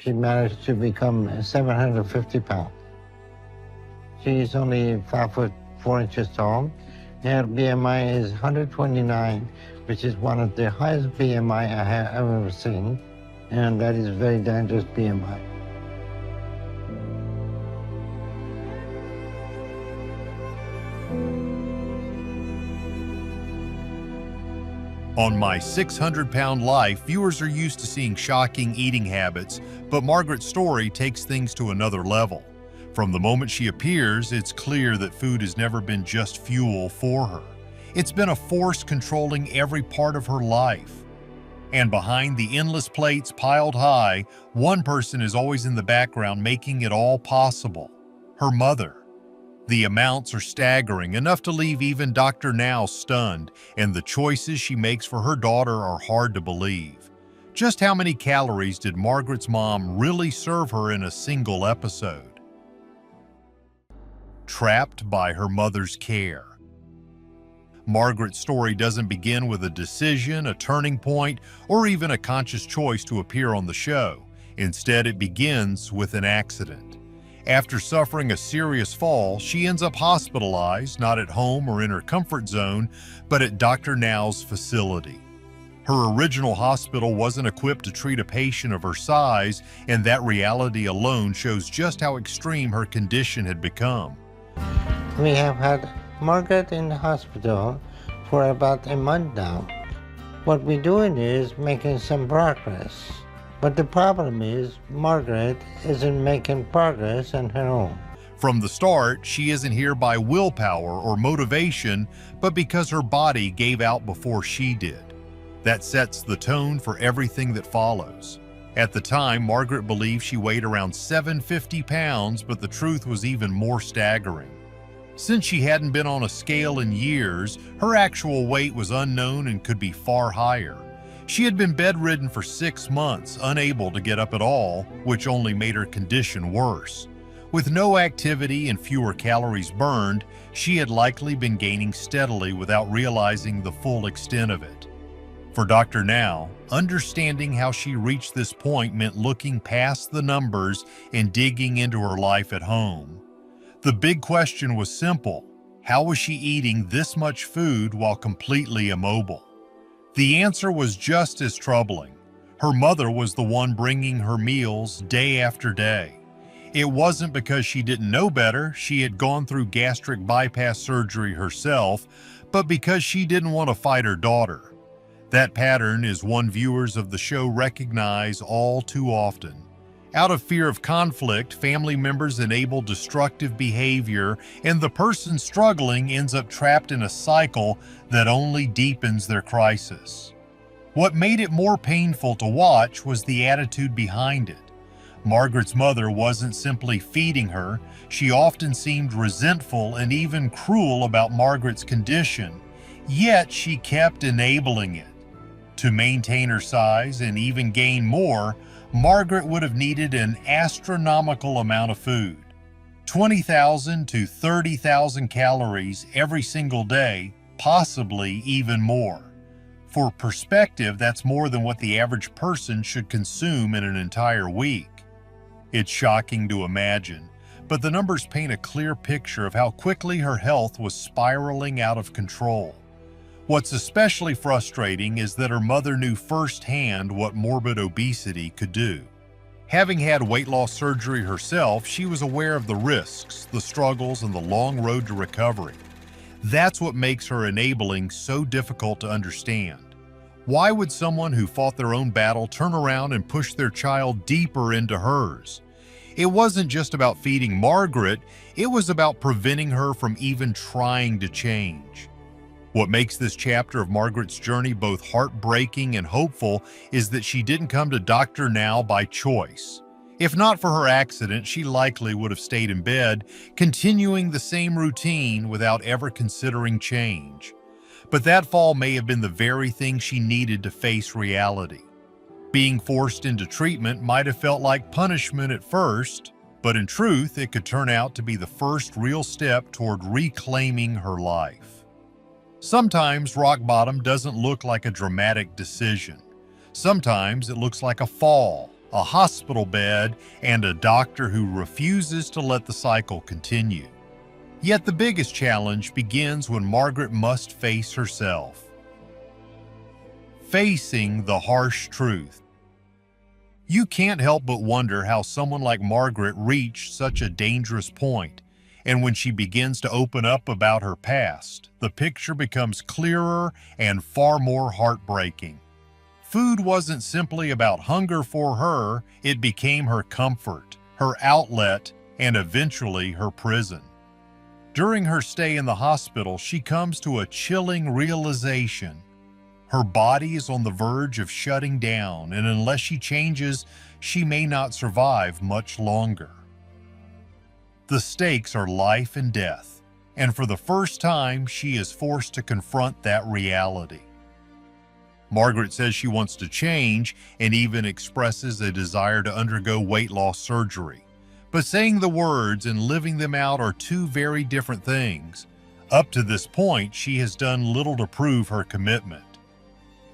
she managed to become 750 pounds. She's only 5 foot 4 inches tall. Her BMI is 129, which is one of the highest BMI I have ever seen, and that is very dangerous BMI. On My 600-Pound Life, viewers are used to seeing shocking eating habits, but Margaret's story takes things to another level. From the moment she appears, it's clear that food has never been just fuel for her. It's been a force controlling every part of her life. And behind the endless plates piled high, one person is always in the background making it all possible: her mother. The amounts are staggering, enough to leave even Dr. Now stunned, and the choices she makes for her daughter are hard to believe. Just how many calories did Margaret's mom really serve her in a single episode? Trapped by her mother's care. Margaret's story doesn't begin with a decision, a turning point, or even a conscious choice to appear on the show. Instead, it begins with an accident. After suffering a serious fall, she ends up hospitalized, not at home or in her comfort zone, but at Dr. Now's facility. Her original hospital wasn't equipped to treat a patient of her size, and that reality alone shows just how extreme her condition had become. We have had Margaret in the hospital for about a month now. What we're doing is making some progress. But the problem is, Margaret isn't making progress on her own. From the start, she isn't here by willpower or motivation, but because her body gave out before she did. That sets the tone for everything that follows. At the time, Margaret believed she weighed around 750 pounds, but the truth was even more staggering. Since she hadn't been on a scale in years, her actual weight was unknown and could be far higher. She had been bedridden for 6 months, unable to get up at all, which only made her condition worse. With no activity and fewer calories burned, she had likely been gaining steadily without realizing the full extent of it. For Dr. Now, understanding how she reached this point meant looking past the numbers and digging into her life at home. The big question was simple: how was she eating this much food while completely immobile? The answer was just as troubling. Her mother was the one bringing her meals day after day. It wasn't because she didn't know better, she had gone through gastric bypass surgery herself, but because she didn't want to fight her daughter. That pattern is one viewers of the show recognize all too often. Out of fear of conflict, family members enable destructive behavior, and the person struggling ends up trapped in a cycle that only deepens their crisis. What made it more painful to watch was the attitude behind it. Margaret's mother wasn't simply feeding her, she often seemed resentful and even cruel about Margaret's condition, yet she kept enabling it. To maintain her size and even gain more, Margaret would have needed an astronomical amount of food. 20,000 to 30,000 calories every single day, possibly even more. For perspective, that's more than what the average person should consume in an entire week. It's shocking to imagine, but the numbers paint a clear picture of how quickly her health was spiraling out of control. What's especially frustrating is that her mother knew firsthand what morbid obesity could do. Having had weight loss surgery herself, she was aware of the risks, the struggles, and the long road to recovery. That's what makes her enabling so difficult to understand. Why would someone who fought their own battle turn around and push their child deeper into hers? It wasn't just about feeding Margaret, it was about preventing her from even trying to change. What makes this chapter of Margaret's journey both heartbreaking and hopeful is that she didn't come to Dr. Now by choice. If not for her accident, she likely would have stayed in bed, continuing the same routine without ever considering change. But that fall may have been the very thing she needed to face reality. Being forced into treatment might have felt like punishment at first, but in truth, it could turn out to be the first real step toward reclaiming her life. Sometimes rock bottom doesn't look like a dramatic decision. Sometimes it looks like a fall, a hospital bed, and a doctor who refuses to let the cycle continue. Yet the biggest challenge begins when Margaret must face herself. Facing the harsh truth. You can't help but wonder how someone like Margaret reached such a dangerous point, and when she begins to open up about her past, the picture becomes clearer and far more heartbreaking. Food wasn't simply about hunger for her, it became her comfort, her outlet, and eventually her prison. During her stay in the hospital, she comes to a chilling realization. Her body is on the verge of shutting down, and unless she changes, she may not survive much longer. The stakes are life and death, and for the first time, she is forced to confront that reality. Margaret says she wants to change and even expresses a desire to undergo weight loss surgery. But saying the words and living them out are two very different things. Up to this point, she has done little to prove her commitment.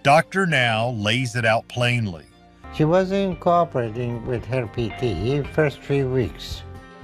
Dr. Now lays it out plainly. She wasn't cooperating with her PT first 3 weeks,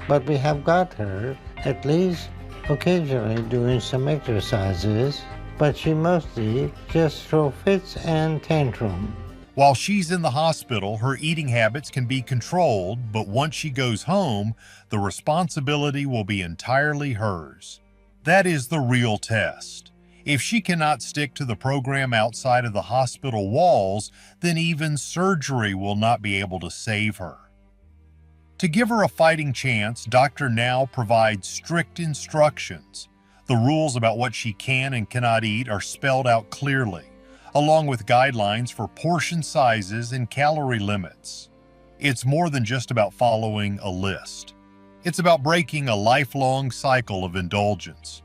but we have got her at least occasionally doing some exercises, but she mostly just throw fits and tantrum. While she's in the hospital, her eating habits can be controlled, but once she goes home, the responsibility will be entirely hers. That is the real test. If she cannot stick to the program outside of the hospital walls, then even surgery will not be able to save her. To give her a fighting chance, Dr. Now provides strict instructions. The rules about what she can and cannot eat are spelled out clearly, along with guidelines for portion sizes and calorie limits. It's more than just about following a list. It's about breaking a lifelong cycle of indulgence.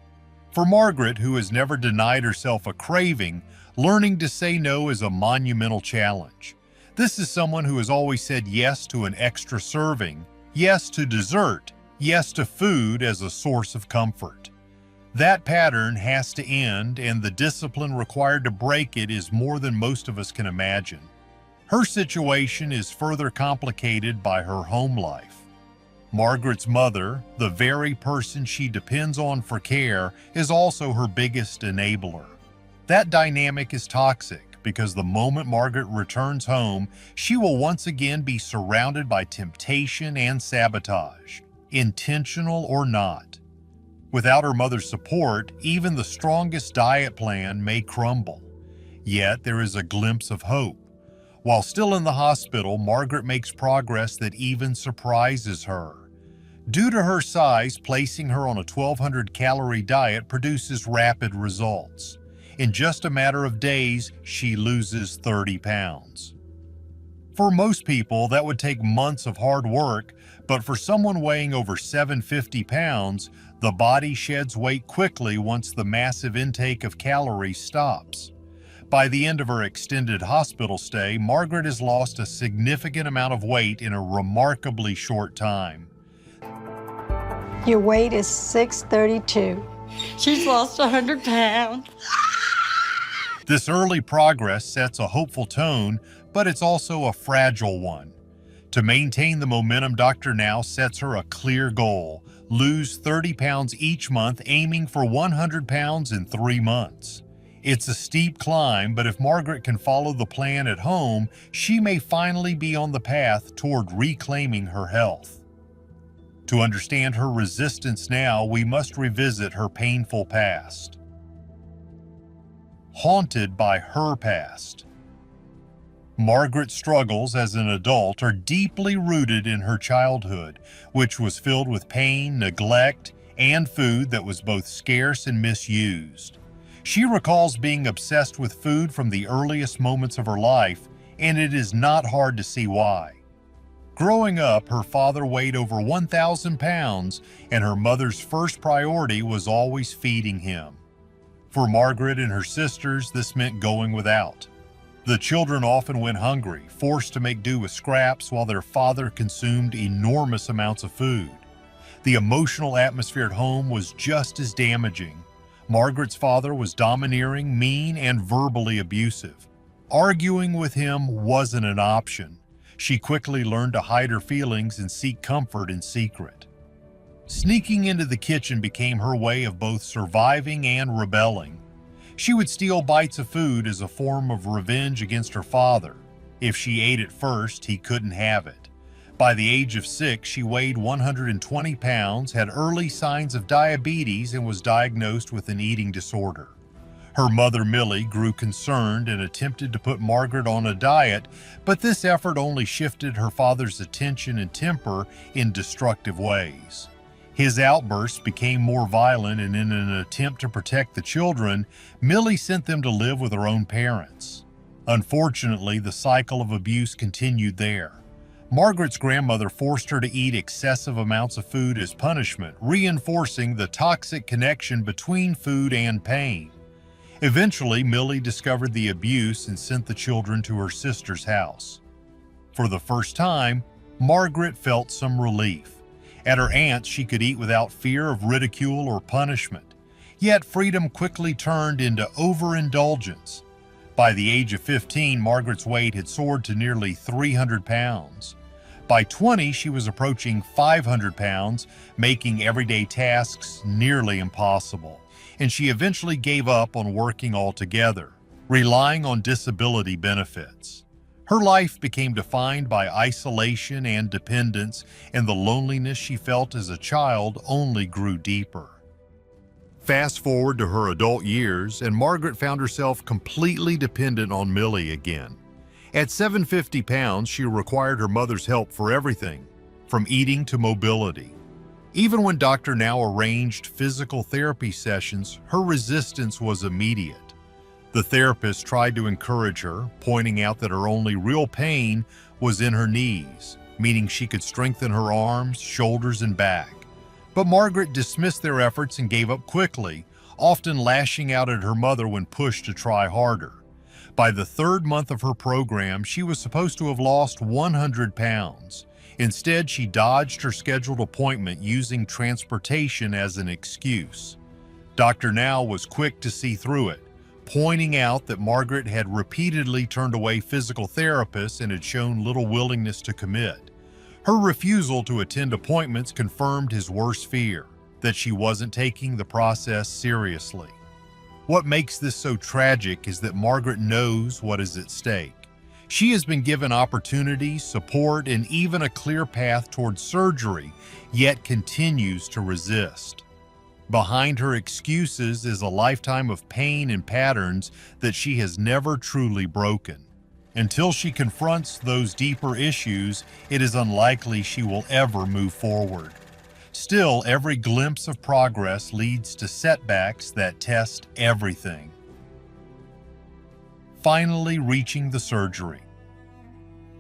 For Margaret, who has never denied herself a craving, learning to say no is a monumental challenge. This is someone who has always said yes to an extra serving, yes to dessert, yes to food as a source of comfort. That pattern has to end, and the discipline required to break it is more than most of us can imagine. Her situation is further complicated by her home life. Margaret's mother, the very person she depends on for care, is also her biggest enabler. That dynamic is toxic because the moment Margaret returns home, she will once again be surrounded by temptation and sabotage, intentional or not. Without her mother's support, even the strongest diet plan may crumble. Yet there is a glimpse of hope. While still in the hospital, Margaret makes progress that even surprises her. Due to her size, placing her on a 1,200-calorie diet produces rapid results. In just a matter of days, she loses 30 pounds. For most people, that would take months of hard work, but for someone weighing over 750 pounds, the body sheds weight quickly once the massive intake of calories stops. By the end of her extended hospital stay, Margaret has lost a significant amount of weight in a remarkably short time. Your weight is 632. She's lost 100 pounds. This early progress sets a hopeful tone, but it's also a fragile one. To maintain the momentum, Dr. Now sets her a clear goal: lose 30 pounds each month, aiming for 100 pounds in 3 months. It's a steep climb, but if Margaret can follow the plan at home, she may finally be on the path toward reclaiming her health. To understand her resistance now, we must revisit her painful past. Haunted by her past. Margaret's struggles as an adult are deeply rooted in her childhood, which was filled with pain, neglect, and food that was both scarce and misused. She recalls being obsessed with food from the earliest moments of her life, and it is not hard to see why. Growing up, her father weighed over 1,000 pounds, and her mother's first priority was always feeding him. For Margaret and her sisters, this meant going without. The children often went hungry, forced to make do with scraps while their father consumed enormous amounts of food. The emotional atmosphere at home was just as damaging. Margaret's father was domineering, mean, and verbally abusive. Arguing with him wasn't an option. She quickly learned to hide her feelings and seek comfort in secret. Sneaking into the kitchen became her way of both surviving and rebelling. She would steal bites of food as a form of revenge against her father. If she ate it first, he couldn't have it. By the age of 6, she weighed 120 pounds, had early signs of diabetes, and was diagnosed with an eating disorder. Her mother, Millie, grew concerned and attempted to put Margaret on a diet, but this effort only shifted her father's attention and temper in destructive ways. His outbursts became more violent, and in an attempt to protect the children, Millie sent them to live with her own parents. Unfortunately, the cycle of abuse continued there. Margaret's grandmother forced her to eat excessive amounts of food as punishment, reinforcing the toxic connection between food and pain. Eventually, Millie discovered the abuse and sent the children to her sister's house. For the first time, Margaret felt some relief. At her aunt's, she could eat without fear of ridicule or punishment. Yet freedom quickly turned into overindulgence. By the age of 15, Margaret's weight had soared to nearly 300 pounds. By 20, she was approaching 500 pounds, making everyday tasks nearly impossible. And she eventually gave up on working altogether, relying on disability benefits. Her life became defined by isolation and dependence, and the loneliness she felt as a child only grew deeper. Fast forward to her adult years, and Margaret found herself completely dependent on Millie again. At 750 pounds, she required her mother's help for everything, from eating to mobility. Even when Dr. Now arranged physical therapy sessions, her resistance was immediate. The therapist tried to encourage her, pointing out that her only real pain was in her knees, meaning she could strengthen her arms, shoulders, and back. But Margaret dismissed their efforts and gave up quickly, often lashing out at her mother when pushed to try harder. By the 3rd month of her program, she was supposed to have lost 100 pounds. Instead, she dodged her scheduled appointment using transportation as an excuse. Dr. Now was quick to see through it, pointing out that Margaret had repeatedly turned away physical therapists and had shown little willingness to commit. Her refusal to attend appointments confirmed his worst fear, that she wasn't taking the process seriously. What makes this so tragic is that Margaret knows what is at stake. She has been given opportunity, support, and even a clear path towards surgery, yet continues to resist. Behind her excuses is a lifetime of pain and patterns that she has never truly broken. Until she confronts those deeper issues, it is unlikely she will ever move forward. Still, every glimpse of progress leads to setbacks that test everything. Finally reaching the surgery.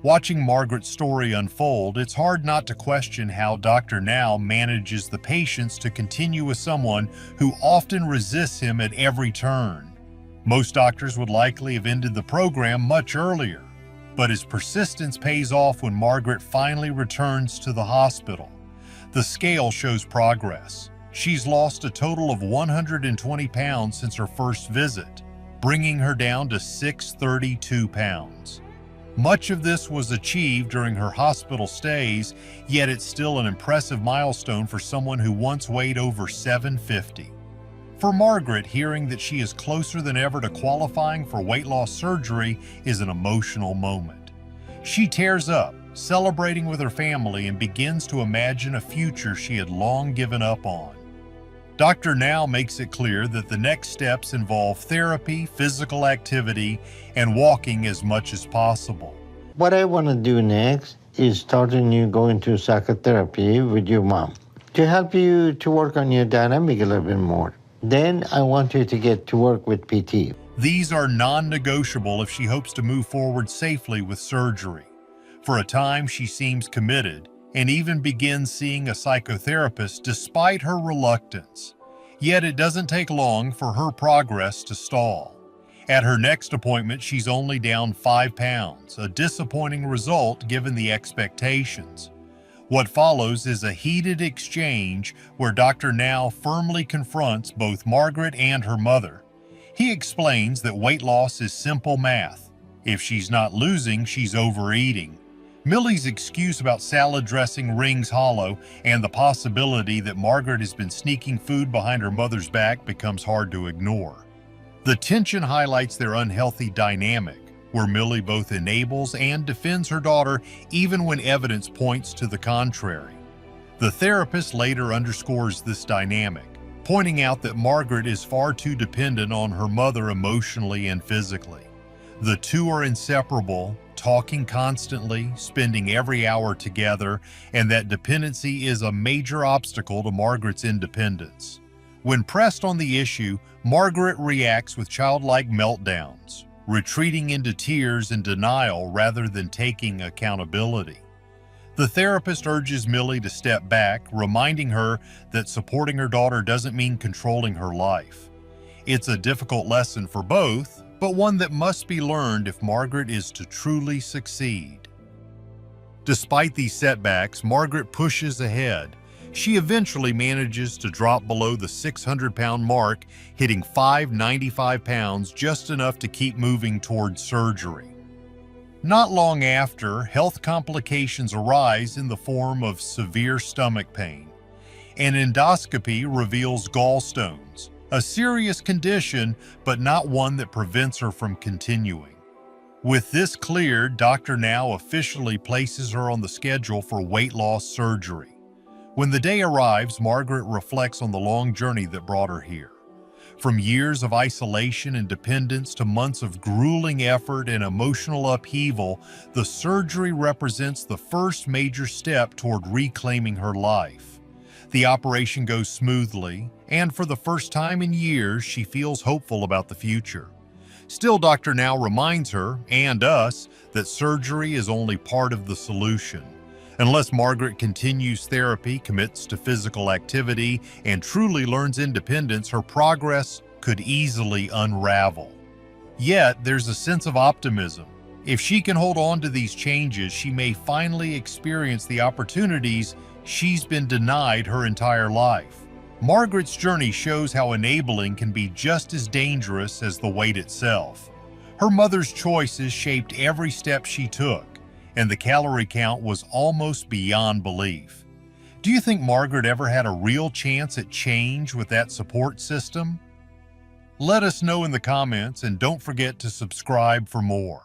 Watching Margaret's story unfold, it's hard not to question how Dr. Now manages the patients to continue with someone who often resists him at every turn. Most doctors would likely have ended the program much earlier, but his persistence pays off when Margaret finally returns to the hospital. The scale shows progress. She's lost a total of 120 pounds since her first visit, bringing her down to 632 pounds. Much of this was achieved during her hospital stays, yet it's still an impressive milestone for someone who once weighed over 750. For Margaret, hearing that she is closer than ever to qualifying for weight loss surgery is an emotional moment. She tears up, celebrating with her family, and begins to imagine a future she had long given up on. Dr. Now makes it clear that the next steps involve therapy, physical activity, and walking as much as possible. What I want to do next is starting you going to psychotherapy with your mom to help you to work on your dynamic a little bit more. Then I want you to get to work with PT. These are non-negotiable if she hopes to move forward safely with surgery. For a time, she seems committed and even begins seeing a psychotherapist despite her reluctance. Yet it doesn't take long for her progress to stall. At her next appointment, she's only down 5 pounds, a disappointing result given the expectations. What follows is a heated exchange where Dr. Now firmly confronts both Margaret and her mother. He explains that weight loss is simple math. If she's not losing, she's overeating. Millie's excuse about salad dressing rings hollow, and the possibility that Margaret has been sneaking food behind her mother's back becomes hard to ignore. The tension highlights their unhealthy dynamic, where Millie both enables and defends her daughter even when evidence points to the contrary. The therapist later underscores this dynamic, pointing out that Margaret is far too dependent on her mother emotionally and physically. The two are inseparable, talking constantly, spending every hour together, and that dependency is a major obstacle to Margaret's independence. When pressed on the issue, Margaret reacts with childlike meltdowns, retreating into tears and denial rather than taking accountability. The therapist urges Millie to step back, reminding her that supporting her daughter doesn't mean controlling her life. It's a difficult lesson for both, but one that must be learned if Margaret is to truly succeed. Despite these setbacks, Margaret pushes ahead. She eventually manages to drop below the 600-pound mark, hitting 595 pounds, just enough to keep moving towards surgery. Not long after, health complications arise in the form of severe stomach pain. An endoscopy reveals gallstones, a serious condition, but not one that prevents her from continuing. With this cleared, Dr. Now officially places her on the schedule for weight loss surgery. When the day arrives, Margaret reflects on the long journey that brought her here. From years of isolation and dependence to months of grueling effort and emotional upheaval, the surgery represents the first major step toward reclaiming her life. The operation goes smoothly, and for the first time in years, she feels hopeful about the future. Still, Dr. Now reminds her, and us, that surgery is only part of the solution. Unless Margaret continues therapy, commits to physical activity, and truly learns independence, her progress could easily unravel. Yet, there's a sense of optimism. If she can hold on to these changes, she may finally experience the opportunities she's been denied her entire life. Margaret's journey shows how enabling can be just as dangerous as the weight itself. Her mother's choices shaped every step she took, and the calorie count was almost beyond belief. Do you think Margaret ever had a real chance at change with that support system? Let us know in the comments, and don't forget to subscribe for more.